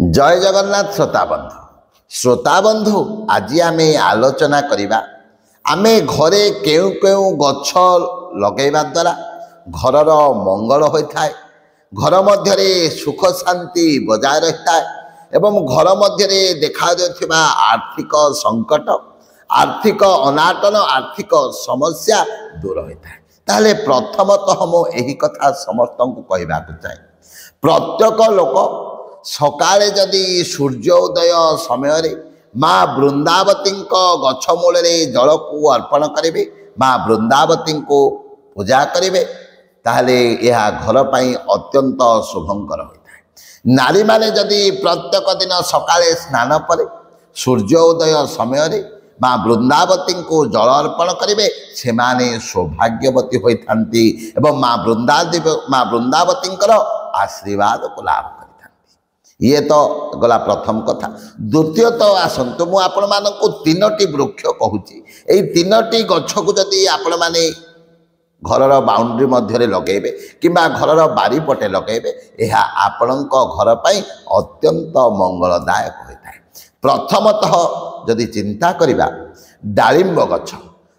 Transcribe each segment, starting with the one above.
जय जगन्नाथ श्रोता बंधु आज आम आलोचना करवा आम घरे केउ केउ गछ लगेवा द्वारा घरर मंगल होता है, घर मध्य सुख शांति बजाय रहता है एवं घर मध्य देखा देउथिबा आर्थिक संकट, आर्थिक अनाटन, आर्थिक समस्या दूर होता है। ताहले प्रथमतः मो एही कथा समस्त को कहबा चाहे, प्रत्येक लोक सकाळे जदि सूर्योदय समय माँ वृंदावती गछमूल जल को अर्पण करेंगे, माँ वृंदावती को पूजा करेंगे, ताहले यह घर पाई अत्यंत शुभंकर होता है। नारी माने जदि प्रत्येक दिन सकाळे स्नान पर सूर्योदय समय माँ वृंदावती को जल अर्पण करेंगे, से माने सौभाग्यवती होती एवं माँ वृंदावती आशीर्वाद को लाभ ये तो गला प्रथम कथा। द्वितीय तो आसतु मु आपण मानक तीनोटी वृक्ष कहूची, यही तीनोटी गछ को जदि आपण माने घरर बाउंड्री मध्य लगेबे किंबा घरर बारीपटे लगेबे, यह आपणक घर पाई अत्यंत मंगलदायक होता है। प्रथमतः जदि चिंता करिबा डालिंब गछ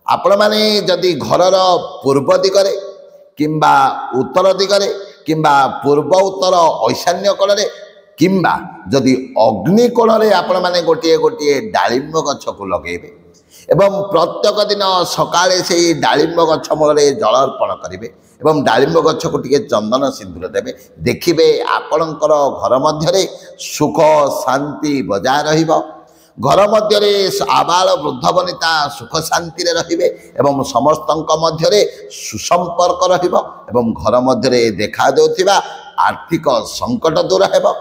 आपण माने जदि घरर पूर्व दिगरे किंबा उत्तर दिगरे किंबा पूर्व उत्तर ईशान्य कोणे किंबा जदि अग्निकोण आपण माने गोटे गोटे डालिंब गछ को लगेबे एवं प्रत्येक दिन सकाळे से डालिंब गछ मूल जल अर्पण करेंगे एवं डालिंब गछ को टिके चंदन सिंदूर देवे, देखिए आपणकर घर मध्य सुख शांति बजाय रहिबो, घर मध्य आबाल वृद्ध वनिता सुख शांति रे एवं समस्तक मध्य सुसंपर्क रहिबो एवं घर मध्य देखा देउथिबा आर्थिक संकट दूर हेबो।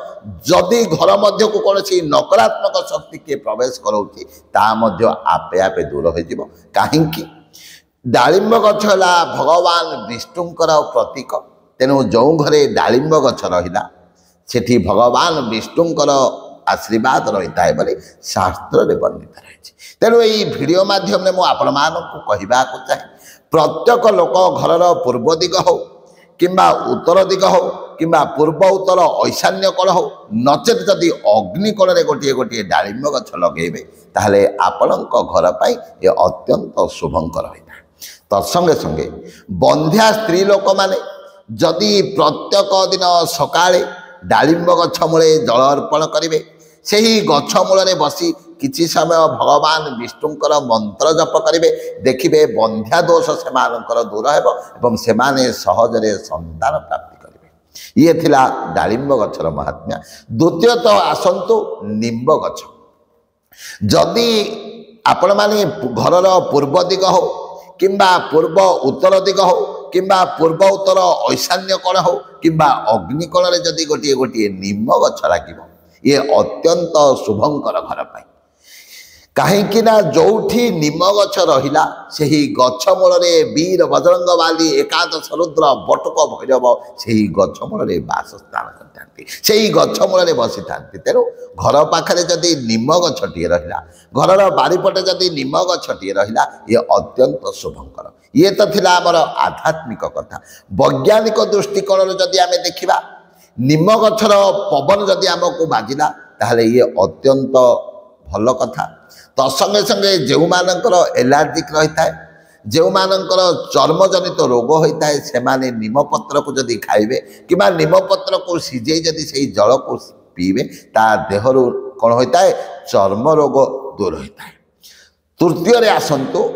जदि घर मध्य को कौन नकारात्मक शक्ति के प्रवेश करोची ता मध्य आपे आपे दूर हो जिवो। काहेकि डालिंब गछ है भगवान विष्णुंकर प्रतीक, तेणु जो घरे डालिंब गछ रहिला सेठी भगवान विष्णुंकर आशीर्वाद रहिता है बोली शास्त्र रे वर्णित रही। तेणु यही वीडियो माध्यम में आपण मानक कहबा को चाहे, प्रत्येक लोक घरर पूर्व दिग हो किंबा उत्तर दिग हो किंबा पूर्व उत्तर ईशान्य कोण हो नचेत जदि अग्निकोण गोटे गोटे डालिंब गछ लगेबे ताहले आपणक घर पाई ये अत्यंत शुभंकर होता है। तत्संगे संगे बंध्या स्त्री लोक माने जदि प्रत्येक दिन सकाळे डालिंब गछ मूले जल अर्पण करेंगे, से ही गछ मूल बसी किछि समय भगवान विष्णुंकर मंत्र जप करेंगे, देखिए बंध्या दोष से दूर हेबो एवं से सहजरे संतान प्राप्ति करेंगे। ये थिला डालिंब गछर महात्म्य। द्वितीय तो आसंतु निम्ब गछ, जदि आपण माने घरर पूर्व दिग हो किंबा पूर्व उत्तर दिग हो किंबा पूर्व उत्तर ईशान्य कोण हो किंबा अग्निकोण जदि गोटे गोटे निम्ब गछ लागिबो, ये अत्यंत शुभंकर घर पाई। कहीं जोठी निम गछ रहिला सेही गछ मूल वीर बजरंग बाली एकादश रुद्र बटुक भैरव सेही गछ मूल बासस्थान करते, सेही गछ मूल बसी था। तेणु घर पाखे जदि निम गछटी रहिला, घरर बारीपटे जदि निम गछटी रहिला, ये अत्यंत शुभंकर। ये तो थिला आमर आध्यात्मिक कथा। वैज्ञानिक दृष्टिकोण जदि आम देखा निम गछर पवन जदि आमको बाजिला ताहले ये अत्यंत भल कथा। तत्संगे संगे जो मानकर एलर्जिक रही है, जो मानकर चर्मजनित रोग होता है, से माने निमपत्र को जदि खाइबे किंबा निमपत्र को सीझे जदि से जल को पीबे ता देहरु कौन होता है चर्म रोग दूर होता है। तृतीय आसतु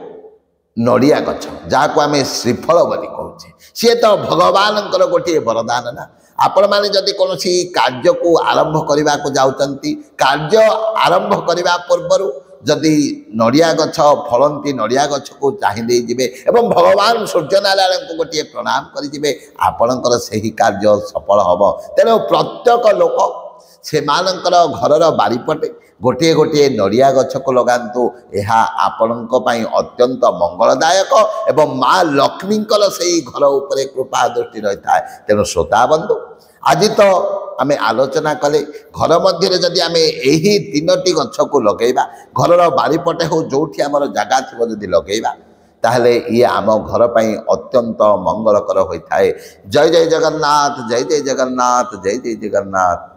नड़िया गछ, जहाँ आम श्रीफल बोली कहूचे, सी तो भगवान गोटे वरदान ना। आपण माने जदि कौन कार्य को आरंभ करने को जाउचंती, कार्य आरंभ करने पूर्व जदि नड़िया गछ फलंती नड़िया गछ को चाहिए जीवे एवं भगवान सूर्यनारायण को गोटे प्रणाम करेंगे, आपणकर सही कार्य सफल हम। तेणु प्रत्येक लोक से मानकर घरर बारीपटे गोटे गोटे नड़िया गछ को लगातु, यह आपणक पई अत्यंत मंगलदायक एवं माँ लक्ष्मी से घर उपरे कृपा दृष्टि रही है। तेणु श्रोता बंधु आज तो आम आलोचना कले घर मध्य जदि आम यही तीनोटी गछ को लगेबा, घरर बारीपटे हो जो आमर जगह थी जदि लगेबा ताहले ये आम घर पाई अत्यंत मंगलकर होता है। जय जय जगन्नाथ, जय जय जगन्नाथ, जय जय जगन्नाथ।